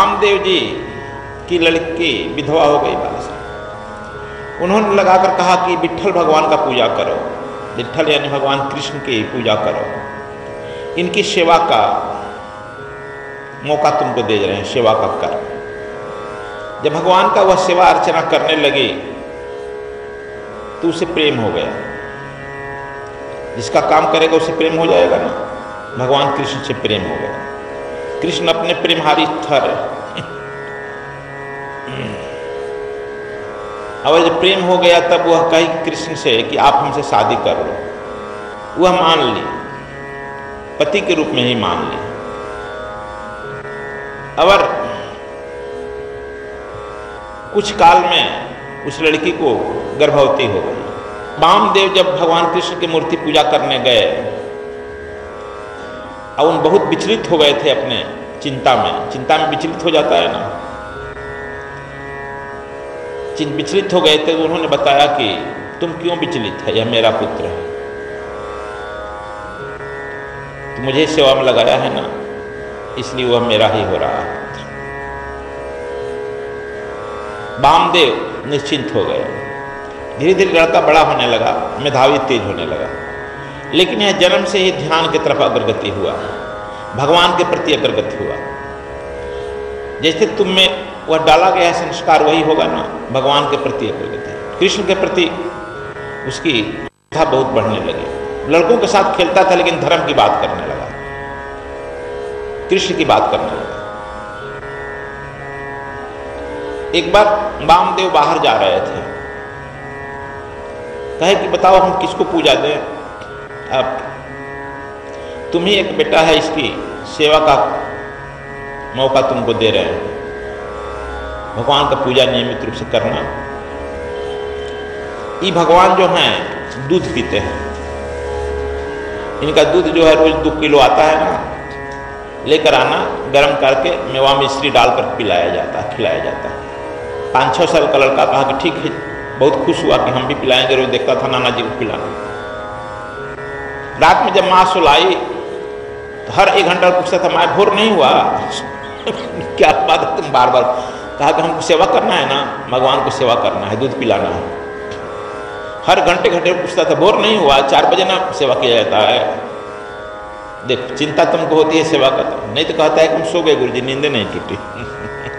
बामदेव जी की लड़की विधवा हो गई बालक। उन्होंने लगाकर कहा कि विट्ठल भगवान का पूजा करो, विट्ठल यानी भगवान कृष्ण की पूजा करो, इनकी सेवा का मौका तुमको दे रहे हैं, सेवा का कर। जब भगवान का वह सेवा अर्चना करने लगी तो उसे प्रेम हो गया। जिसका काम करेगा उसे प्रेम हो जाएगा ना। भगवान कृष्ण से प्रेम हो गया। कृष्ण अपने प्रेमहारी थर। अब जब प्रेम हो गया तब वह कही कृष्ण से कि आप हमसे शादी कर लो। वह मान ली, पति के रूप में ही मान ली। और कुछ काल में उस लड़की को गर्भवती हो गई। वामदेव जब भगवान कृष्ण की मूर्ति पूजा करने गए और उन बहुत विचलित हो गए थे अपने चिंता में विचलित हो जाता है ना। विचलित हो गए थे तो उन्होंने बताया कि तुम क्यों विचलित है, यह मेरा पुत्र है, तो मुझे सेवा में लगाया है ना, इसलिए वह मेरा ही हो रहा है। वामदेव निश्चिंत हो गए। धीरे धीरे लड़का बड़ा होने लगा, मेधावी तेज होने लगा, लेकिन यह जन्म से ही ध्यान की तरफ अग्रगति हुआ, भगवान के प्रति अग्रगति हुआ। जैसे तुम में वह डाला गया संस्कार वही होगा ना, भगवान के प्रति अग्रगति, कृष्ण के प्रति उसकी इच्छा बहुत बढ़ने लगी। लड़कों के साथ खेलता था लेकिन धर्म की बात करने लगा, कृष्ण की बात करने लगा। एक बार वामदेव बाहर जा रहे थे, कहे कि बताओ हम किसको पूजा दें। अब तुम ही एक बेटा है, इसकी सेवा का मौका तुमको दे रहे हैं, भगवान का पूजा नियमित रूप से करना। ये भगवान जो हैं दूध पीते हैं, इनका दूध जो है रोज 2 किलो आता है ना, लेकर आना, गर्म करके मेवा मिश्री डालकर पिलाया जाता है, खिलाया जाता है। 5-6 साल का लड़का कहा कि ठीक है, बहुत खुश हुआ कि हम भी पिलाएंगे। रोज देखता था नाना जी को पिलाना। रात में जब माँ सुलाई तो हर 1 घंटा पूछता था, माँ भोर नहीं हुआ क्या बात है, तुम बार बार। कहा कि हमको सेवा करना है ना, भगवान को सेवा करना है, दूध पिलाना है। हर घंटे घंटे पूछता था, भोर नहीं हुआ, 4 बजे ना सेवा किया जाता है। देख, चिंता तुमको होती है सेवा का, नहीं तो कहता है कि हम सो गए गुरुजी, नींद नहीं टूटी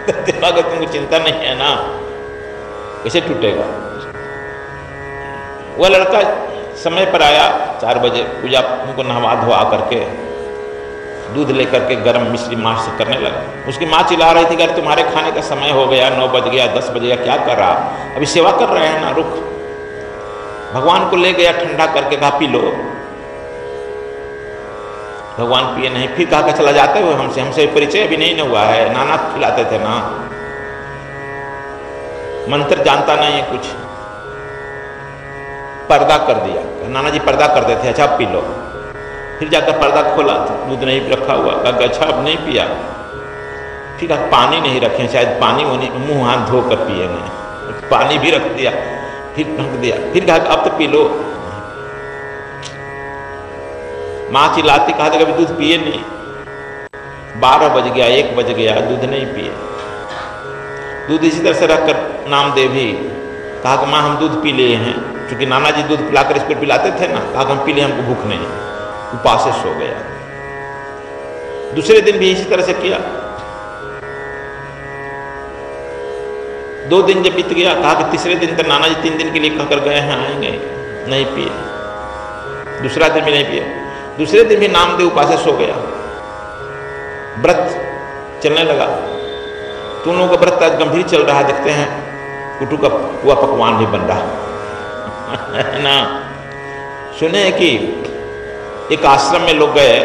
सेवा का तुमको चिंता नहीं है ना, कैसे टूटेगा। वह लड़का समय पर आया 4 बजे, पूजा उनको नहवा धोवा करके दूध लेकर के गर्म मिश्री माँ से करने लगा। उसकी माँ चिल्ला रही थी कि अरे तुम्हारे खाने का समय हो गया, 9 बज गया, 10 बज गया, क्या कर रहा, अभी सेवा कर रहे हैं ना, रुक। भगवान को ले गया, ठंडा करके कहा पी लो। भगवान पिए नहीं, फिर कहा कि चला जाते हो हमसे परिचय अभी नहीं हुआ है, नाना खिलाते थे ना, मंत्र जानता नहीं है कुछ। पर्दा कर दिया, नाना जी पर्दा कर देते, अच्छा पी लो। फिर जाकर पर्दा खोला तो दूध नहीं रखा हुआ, कहा अच्छा अब नहीं पिया। फिर कहा पानी नहीं रखे, शायद पानी मुंह हाथ धोकर पिएंगे, पानी भी रख दिया, फिर ढक दिया। फिर कहा अब तो पी लो। माँ चिल्लाती, कहा था कभी दूध पिए नहीं। 12 बज गया, 1 बज गया, दूध नहीं पिए। दूध इसी तरह से रखकर नामदेव ही कहा कि माँ हम दूध पी लिए हैं, क्योंकि नाना जी दूध पिलाकर इसको पिलाते थे ना, कहा हम पी लिए, हमको भूख नहीं। उपास से सो गया। दूसरे दिन भी इसी तरह से किया। 2 दिन जब बीत गया, कहा कि तीसरे दिन तक नाना जी 3 दिन के लिए कहकर गए हैं, आएंगे, नहीं पिए। दूसरा दिन भी नहीं पिए। दूसरे दिन भी नामदेव उपास से सो गया। व्रत चलने लगा। तुम लोगों का व्रत गंभीर चल रहा है, देखते हैं कुटू का पुआ पकवान भी बन रहा है ना। सुने कि एक आश्रम में लोग गए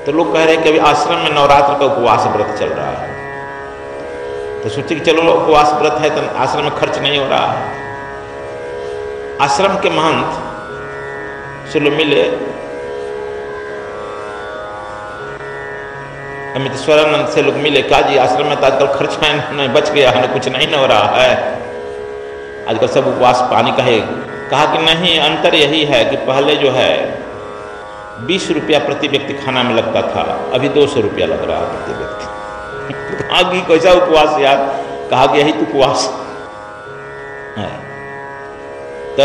तो लोग कह रहे हैं कि अभी आश्रम में नवरात्र का उपवास व्रत चल रहा है। तो सोचे कि चलो उपवास व्रत है तो आश्रम में खर्च नहीं हो रहा है। आश्रम के महंत से लोग मिले, अमितेश्वरानंद से लोग मिले, क्या जी आश्रम में तो आजकल खर्च नहीं बच गया है, कुछ नहीं हो रहा है, आजकल सब उपवास पानी का है। कहा कि नहीं, अंतर यही है कि पहले जो है 20 रुपया प्रति व्यक्ति खाना में लगता था, अभी 200 रुपया लग रहा है प्रति व्यक्ति। आगे कैसा उपवास यार, कहा कि यही तो उपवास है। तो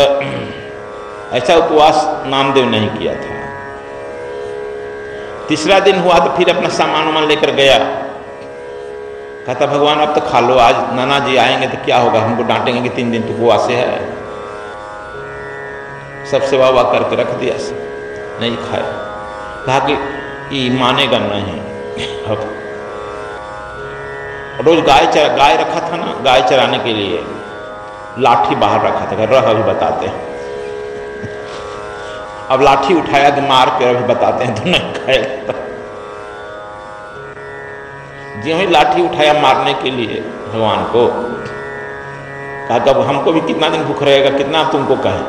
ऐसा उपवास नामदेव नहीं किया था। तीसरा दिन हुआ तो फिर अपना सामान वामान लेकर गया। कहता भगवान अब तो खा लो, आज नाना जी आएंगे तो क्या होगा, हमको डांटेंगे कि 3 दिन तो उपवास है। सब सेवा वाह करके रख दिया, नहीं खाया। कहा कि ये मानेगा नहीं। अब रोज गाय रखा था ना, गाय चराने के लिए लाठी बाहर रखा था, रह अभी बताते हैं। अब लाठी उठाया तो मार के अभी बताते हैं तो नहीं खाएगा। जो ही लाठी उठाया मारने के लिए भगवान को, कहा कब हमको भी कितना दिन भूख रहेगा, कितना तुमको कहें।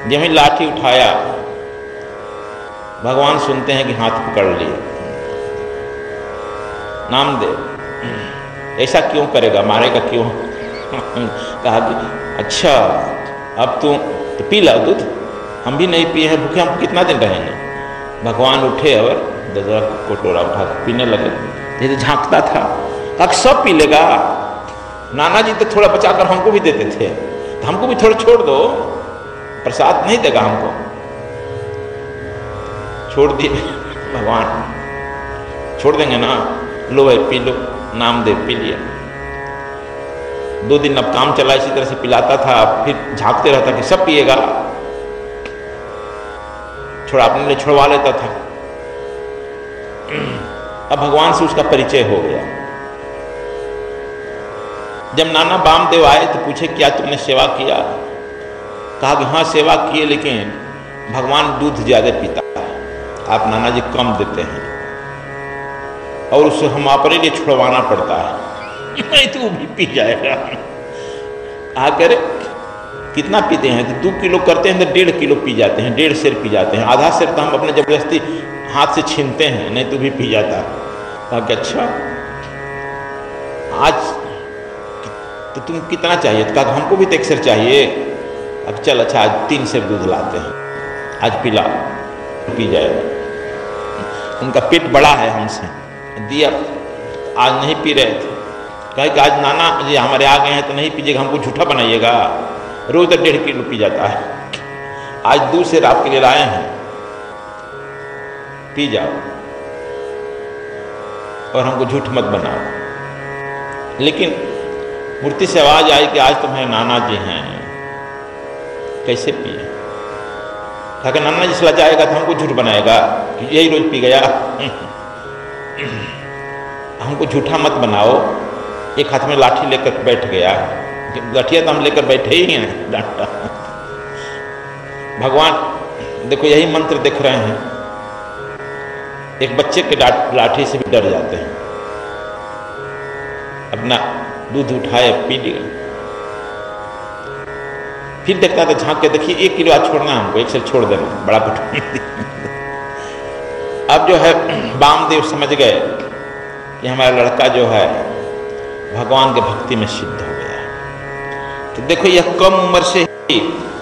जो ही लाठी उठाया, भगवान सुनते हैं कि हाथ पकड़ लिए। नामदेव ऐसा क्यों करेगा, मारेगा क्यों? कहा कि अच्छा अब तू तो पी ला दूध, हम भी नहीं पिए हैं, भूखे हम कितना दिन रहेंगे। भगवान उठे और दजरा कटोरा उठा पीने लगे। ये तो झांकता था, कहा सब पी लेगा। नाना जी तो थोड़ा बचाकर हमको भी देते थे, तो हमको भी थोड़ा छोड़ दो, प्रसाद नहीं देगा हमको। छोड़ दिए भगवान, छोड़ देंगे ना, लो भाई पी लो। नामदेव पी लिया। 2 दिन अब काम चला, इसी तरह से पिलाता था, फिर झांकते रहता कि सब पिएगा, छोड़ा अपने लिए छुड़वा लेता था। अब भगवान से उसका परिचय हो गया। जब नाना वामदेव आए तो पूछे क्या तुमने सेवा किया? कहा कि हाँ सेवा किए, लेकिन भगवान दूध ज्यादा पीता है, आप नाना जी कम देते हैं, और उससे हम अपने लिए छुड़वाना पड़ता है। नहीं तो वो भी पी जाएगा। आकर कितना पीते हैं तो 2 किलो करते हैं तो 1.5 किलो पी जाते हैं, 1.5 सेर पी जाते हैं। आधा सेर तो हम अपने जबरदस्ती हाथ से छीनते हैं, नहीं तो भी पी जाता। कहा कि अच्छा आज तो तुम कितना चाहिए? तो कहा हमको भी तो 1 सेर चाहिए। अब चल अच्छा आज 3 सेर दूध लाते हैं, आज पिला, पी जाएगा। उनका पेट बड़ा है हमसे, दिया आज नहीं पी रहे थे। कहे कि आज नाना जी हमारे आ गए हैं तो नहीं पीजिएगा, हमको झूठा बनाइएगा, रोज तो 1.5 किलो पी जाता है, आज 2 सेर आपके लिए लाए हैं, पी जाओ और हमको झूठ मत बनाओ। लेकिन मूर्ति से आवाज आई कि आज तुम्हारे नाना जी हैं, कैसे पिए? कहा नाना जी से जाएगा तो हमको झूठ बनाएगा कि यही रोज पी गया। हमको झूठा मत बनाओ। एक हाथ में लाठी लेकर बैठ गया, लठिया तो हम लेकर बैठे ही हैं, डांटा। भगवान देखो यही मंत्र देख रहे हैं, एक बच्चे के लाठी से भी डर जाते हैं। अपना दूध उठाए पी लिया, फिर देखता था झांक के, देखिए 1 किलो आज छोड़ना है हमको, 1 सेर छोड़ देना, बड़ा कुछ। अब जो है वामदेव समझ गए कि हमारा लड़का जो है भगवान के भक्ति में सिद्ध हो गया है। तो देखो यह कम उम्र से ही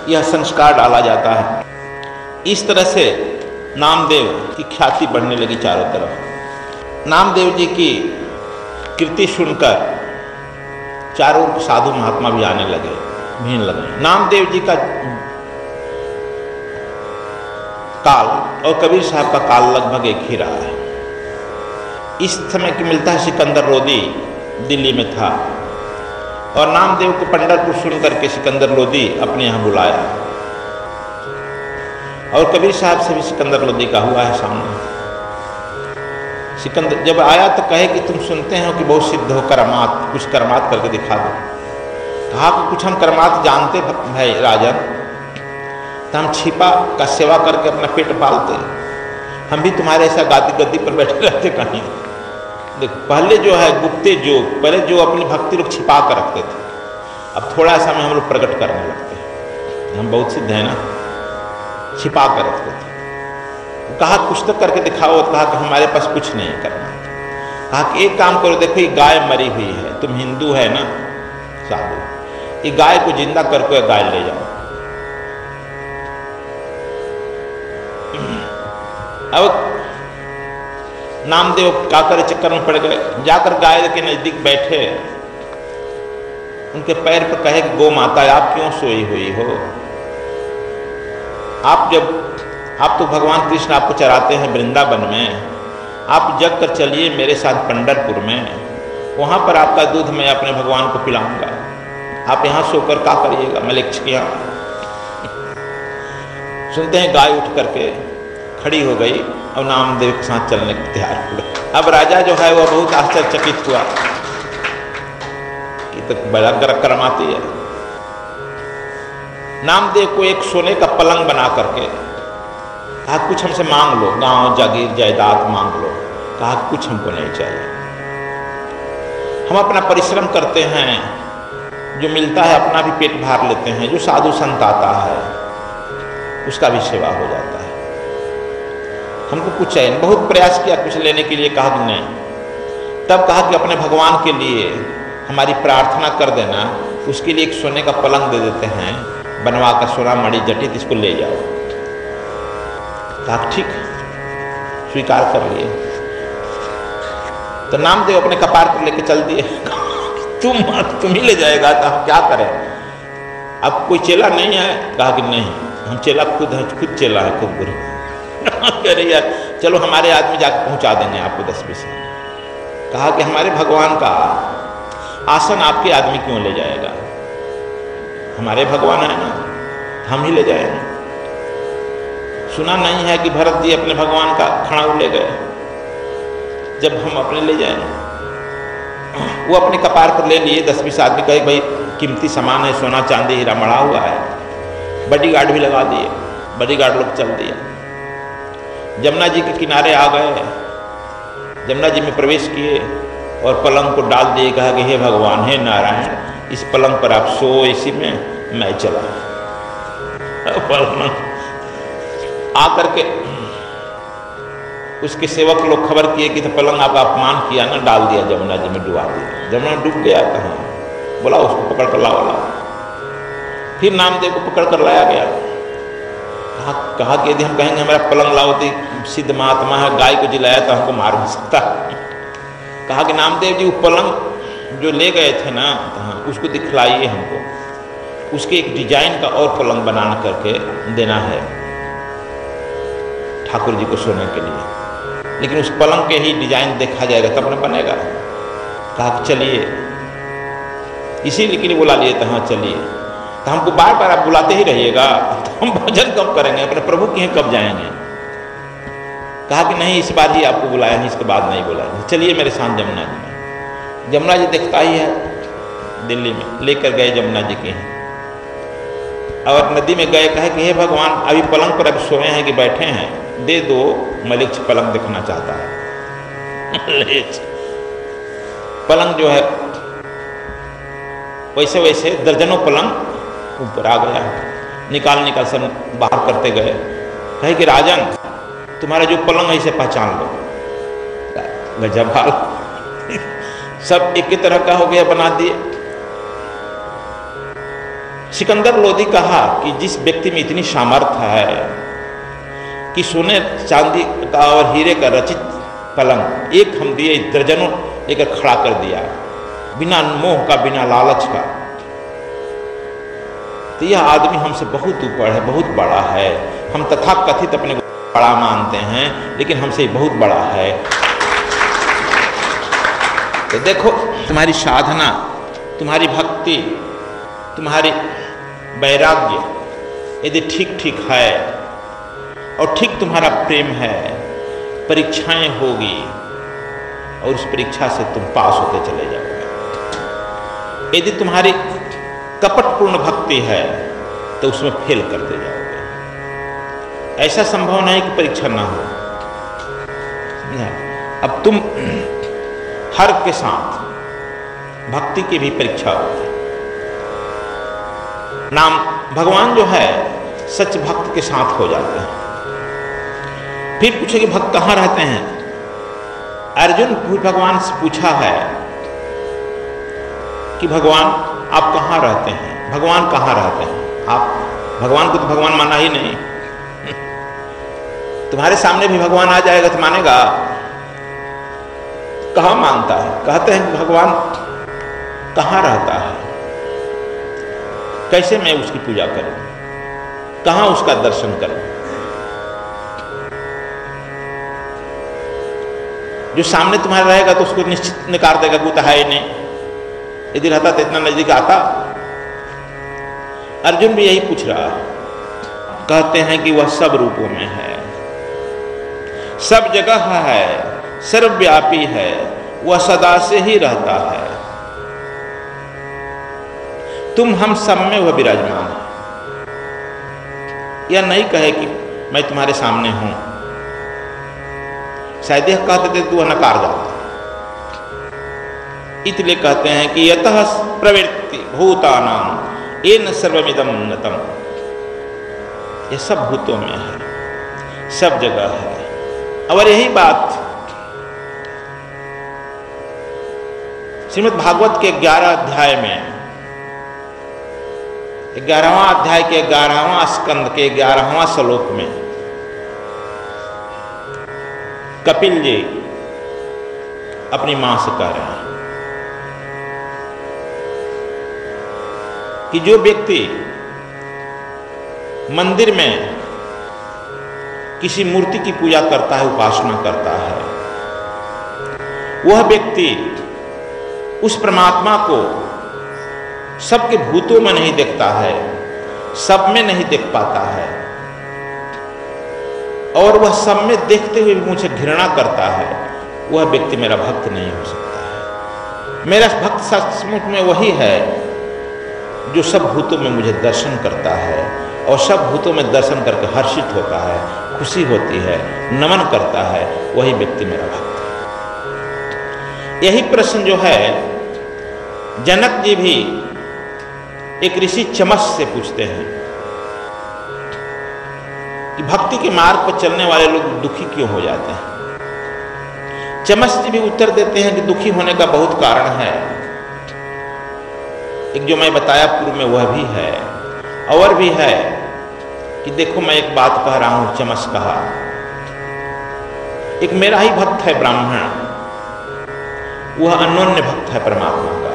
यह संस्कार डाला जाता है। इस तरह से नामदेव की ख्याति बढ़ने लगी चारों तरफ। नामदेव जी की कीर्ति सुनकर चारों साधु महात्मा भी आने लगे, भीड़ लगे। नामदेव जी का काल और कबीर साहब का काल लगभग एक ही रहा है। इस समय की मिलता है सिकंदर लोदी दिल्ली में था, और नामदेव को पंढरपुर सुन करके सिकंदर लोदी अपने यहाँ बुलाया, और कबीर साहब से भी सिकंदर लोदी का हुआ है सामने। सिकंदर जब आया तो कहे कि तुम सुनते हो कि बहुत सिद्ध हो करामात, कुछ करामात करके दिखा दो। कहा कि कुछ हम करामात जानते भाई राजन, तो हम छिपा का सेवा करके अपना पेट पालते, हम भी तुम्हारे ऐसा गद्दी पर बैठे रहते कहीं। देखो पहले जो है गुप्ते जो पहले जो अपनी भक्ति लोग छिपा कर रखते थे, अब थोड़ा समय हम लोग प्रकट करने लगते हैं। हम बहुत सिद्ध है ना, छिपा कर रखते थे। कहा कुछ तो करके दिखाओ, कहा कि हमारे पास कुछ नहीं करना। कहा कि एक काम करो, देखो ये गाय मरी हुई है, तुम हिंदू है ना साधु, ये गाय को जिंदा करके गाय ले जाओ। अब नामदेव काकर चक्कर में पड़ गए, जाकर गाय के नजदीक बैठे, उनके पैर पर कहे कि गौ माता आप क्यों सोई हुई हो? आप तो भगवान कृष्ण आपको चराते हैं वृंदावन में, आप जग कर चलिए मेरे साथ पंढरपुर में, वहाँ पर आपका दूध मैं अपने भगवान को पिलाऊंगा, आप यहाँ सोकर क्या करिएगा मलिक्ष के यहाँ। सुनते हैं गाय उठ करके खड़ी हो गई और नामदेव के साथ चलने को तैयार हो गए। अब राजा जो है वह बहुत आश्चर्यचकित हुआ कि तो बड़ा कर्म आती है। नामदेव को एक सोने का पलंग बना करके कहा कुछ हमसे मांग लो, गांव जागीर जायदाद मांग लो। कहा कुछ हमको नहीं चाहिए, हम अपना परिश्रम करते हैं, जो मिलता है अपना भी पेट भर लेते हैं, जो साधु संत आता है उसका भी सेवा हो जाता है, हमको कुछ चाहिए। बहुत प्रयास किया कुछ लेने के लिए, कहा कि नहीं। तब कहा कि अपने भगवान के लिए हमारी प्रार्थना कर देना, उसके लिए एक सोने का पलंग दे देते हैं बनवा कर, सोना मणि जटित, इसको ले जाओ। कहा ठीक, स्वीकार कर लिए। तो नामदेव अपने कपार पर लेके चल दिए। तुम ही ले जाएगा तो हम क्या करें, अब कोई चेला नहीं है? कहा कि नहीं, हम चेला खुद हैं, खुद चेला है, खुद गुरु। कह रही यार चलो हमारे आदमी जाकर पहुंचा देंगे आपको 10-20। कहा कि हमारे भगवान का आसन आपके आदमी क्यों ले जाएगा, हमारे भगवान है ना, हम ही ले जाएंगे। सुना नहीं है कि भरत जी अपने भगवान का खड़ा ले गए, जब हम अपने ले जाएंगे। वो अपने कपार पर ले लिए, 10-20 आदमी कहे भाई कीमती सामान है, सोना चांदी हीरा मढ़ा हुआ है, बॉडीगार्ड भी लगा दिए, बॉडीगार्ड लोग चल दिया। जमुना जी के किनारे आ गए, जमुना जी में प्रवेश किए और पलंग को डाल दिए। कहा कि हे भगवान, हे नारायण, इस पलंग पर आप सो, इसी में मैं चला। पलंग आकर के उसके सेवक लोग खबर किए कि तो पलंग आपका अपमान किया ना, डाल दिया जमुना जी में, डुबा दिया। जमुना डूब गया, कहाँ बोला उसको पकड़ कर लाओ। फिर नामदेव को पकड़ कर लाया गया। कहा कि यदि हम कहेंगे हमारा पलंग लाओ तो सिद्ध महात्मा है, गाय को जिलाया तो हमको मार नहीं सकता। कहा कि नामदेव जी वो पलंग जो ले गए थे ना, उसको दिखलाइए हमको, उसके एक डिजाइन का और पलंग बना करके देना है ठाकुर जी को सोने के लिए, लेकिन उस पलंग के ही डिजाइन देखा जाएगा तब न बनेगा। कहा कि चलिए, इसीलिए के लिए बुला लिए तो हाँ चलिए। तो हमको बार बार आप बुलाते ही रहिएगा तो हम भजन कब करेंगे, अपने प्रभु के यहाँ कब जाएंगे। कहा कि नहीं, इस बार ही आपको बुलाया है, इसके बाद नहीं बुलाया। चलिए मेरे साथ जमुना जी में। जमुना जी दिखता ही है दिल्ली में, लेकर गए जमुना जी के यहाँ और नदी में गए। कहे कि हे भगवान, अभी पलंग पर अभी सोए हैं कि बैठे हैं, दे दो, मलिक्ष पलंग देखना चाहता है। पलंग जो है वैसे वैसे दर्जनों पलंग ऊपर आ गया, निकाल सब बाहर करते गए। कहे कि राजन, तुम्हारा जो पलंग है इसे पहचान लो। गजब हाल, सब एक ही तरह का हो गया, बना दिए। सिकंदर लोधी कहा कि जिस व्यक्ति में इतनी सामर्थ्य है कि सोने चांदी का और हीरे का रचित पलंग एक हम दिए, दर्जनों लेकर खड़ा कर दिया, बिना मोह का, बिना लालच का, तो यह आदमी हमसे बहुत ऊपर है, बहुत बड़ा है। हम तथाकथित अपने को बड़ा मानते हैं, लेकिन हमसे बहुत बड़ा है। तो देखो, तुम्हारी साधना, तुम्हारी भक्ति, तुम्हारी वैराग्य यदि ठीक ठीक है और ठीक तुम्हारा प्रेम है, परीक्षाएं होगी और उस परीक्षा से तुम पास होते चले जाओगे। यदि तुम्हारी कपटपूर्ण भक्ति है तो उसमें फेल करते जाओगे। ऐसा संभव नहीं कि परीक्षा ना हो। अब तुम हर के साथ भक्ति की भी परीक्षा होती है। नाम भगवान जो है सच भक्त के साथ हो जाते हैं। फिर पूछे कि भक्त कहाँ रहते हैं। अर्जुन भगवान से पूछा है कि भगवान आप कहाँ रहते हैं, भगवान कहाँ रहते हैं। आप भगवान को तो भगवान माना ही नहीं। तुम्हारे सामने भी भगवान आ जाएगा तो मानेगा? कहाँ मानता है? कहते हैं कि भगवान कहाँ रहता है, कैसे मैं उसकी पूजा करूं, कहाँ उसका दर्शन करूं? जो सामने तुम्हारे रहेगा तो उसको निश्चित निकाल देगा, वो तो है ही नहीं, यदि रहता तो इतना नजदीक आता। अर्जुन भी यही पूछ रहा है। कहते हैं कि वह सब रूपों में है, सब जगह है, सर्वव्यापी है, वह सदा से ही रहता है। तुम हम सब में वह विराजमान है। यह नहीं कहे कि मैं तुम्हारे सामने हूं, शायद यह कहते थे तू नकार जाता। इसलिए कहते हैं कि यतः प्रवृत्ति भूतानां येन सर्वमिदं नतम्। यह सब भूतों में है, सब जगह है। और यही बात श्रीमद् भागवत के 11 अध्याय में, 11वां अध्याय के 11वां स्कंद के 11वां श्लोक में कपिल जी अपनी मां से कह रहे हैं कि जो व्यक्ति मंदिर में किसी मूर्ति की पूजा करता है, उपासना करता है, वह व्यक्ति उस परमात्मा को सबके भूतों में नहीं देखता है, सब में नहीं देख पाता है, और वह सब में देखते हुए भी मुझे घृणा करता है, वह व्यक्ति मेरा भक्त नहीं हो सकता है। मेरा भक्त सचमुच में वही है जो सब भूतों में मुझे दर्शन करता है और सब भूतों में दर्शन करके हर्षित होता है, खुशी होती है, नमन करता है, वही व्यक्ति मेरा भक्त है। यही प्रश्न जो है जनक जी भी एक ऋषि चमस से पूछते हैं कि भक्ति के मार्ग पर चलने वाले लोग दुखी क्यों हो जाते हैं। चमस जी भी उत्तर देते हैं कि दुखी होने का बहुत कारण है। एक जो मैं बताया पूर्व में वह भी है, और भी है कि देखो मैं एक बात कह रहा हूं, चमस कहा, एक मेरा ही भक्त है ब्राह्मण, वह अनन्य भक्त है परमात्मा का,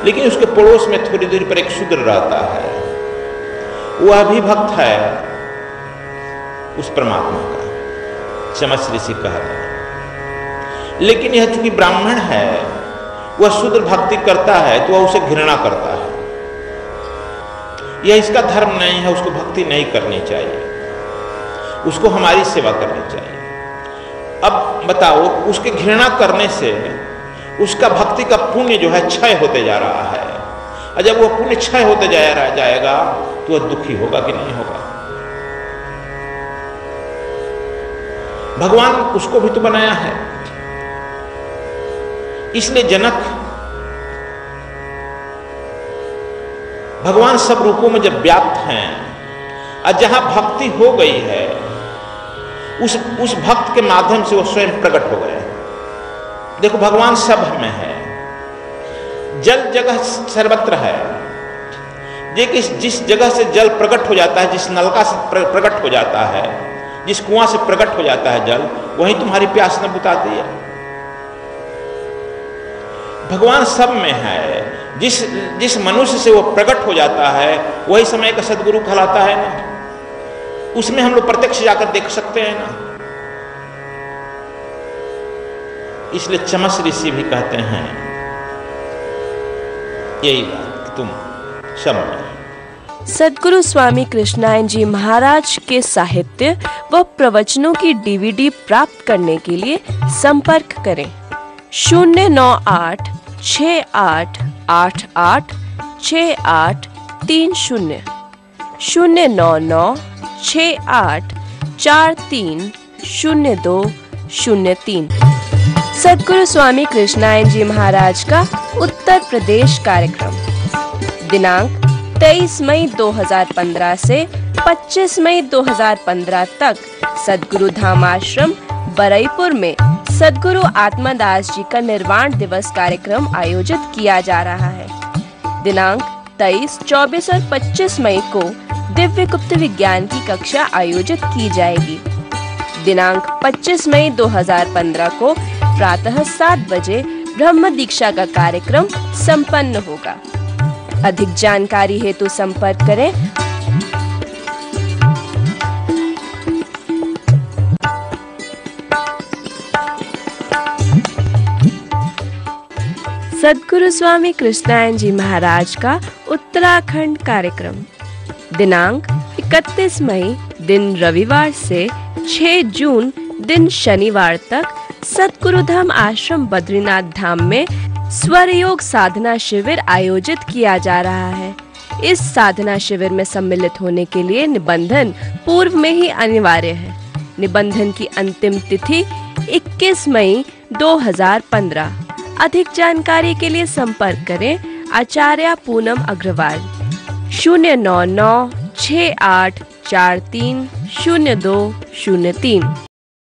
लेकिन उसके पड़ोस में थोड़ी दूरी पर एक शूद्र रहता है, वह भी भक्त है उस परमात्मा का। चमस ऋषि कह रहे हैं, लेकिन यह चूंकि ब्राह्मण है, वह शूद्र भक्ति करता है तो वह उसे घृणा करता है। यह इसका धर्म नहीं है, उसको भक्ति नहीं करनी चाहिए, उसको हमारी सेवा करनी चाहिए। अब बताओ, उसके घृणा करने से उसका भक्ति का पुण्य जो है क्षय होते जा रहा है, और जब वह पुण्य क्षय होते जाएगा तो वह दुखी होगा कि नहीं होगा। भगवान उसको भी तो बनाया है। इसलिए जनक, भगवान सब रूपों में जब व्याप्त हैं और जहां भक्ति हो गई है, उस भक्त के माध्यम से वो स्वयं प्रकट हो गए। देखो भगवान सब में है, जल जगह सर्वत्र है। देखिए जिस जगह से जल प्रकट हो जाता है, जिस नलका से प्रकट हो जाता है, जिस कुआं से प्रकट हो जाता है जल, वहीं तुम्हारी प्यास न बुझाती है। भगवान सब में है। जिस मनुष्य से वो प्रकट हो जाता है वही समय का सदगुरु कहलाता है ना, उसमें हम लोग प्रत्यक्ष जाकर देख सकते हैं ना। इसलिए चमस ऋषि भी कहते हैं यही बात कि तुम सब में। सद्गुरु स्वामी कृष्णायन जी महाराज के साहित्य व प्रवचनों की DVD प्राप्त करने के लिए संपर्क करें 098 68 88 6830 099 68 43 0203। सद्गुरु स्वामी कृष्णायन जी महाराज का उत्तर प्रदेश कार्यक्रम दिनांक 23 मई 2015 से 25 मई 2015 तक सद्गुरु धाम आश्रम बरईपुर में सद्गुरु आत्मादास जी का निर्वाण दिवस कार्यक्रम आयोजित किया जा रहा है। दिनांक 23, 24 और 25 मई को दिव्य गुप्त विज्ञान की कक्षा आयोजित की जाएगी। दिनांक 25 मई 2015 को प्रातः 7 बजे ब्रह्म दीक्षा का कार्यक्रम संपन्न होगा। अधिक जानकारी हेतु संपर्क करें सद्गुरु स्वामी कृष्णायन जी महाराज का उत्तराखंड कार्यक्रम। दिनांक 31 मई दिन रविवार से 6 जून दिन शनिवार तक सद्गुरुधाम आश्रम बद्रीनाथ धाम में स्वर योग साधना शिविर आयोजित किया जा रहा है। इस साधना शिविर में सम्मिलित होने के लिए निबंधन पूर्व में ही अनिवार्य है। निबंधन की अंतिम तिथि 21 मई 2015। अधिक जानकारी के लिए संपर्क करें आचार्य पूनम अग्रवाल 09968430203।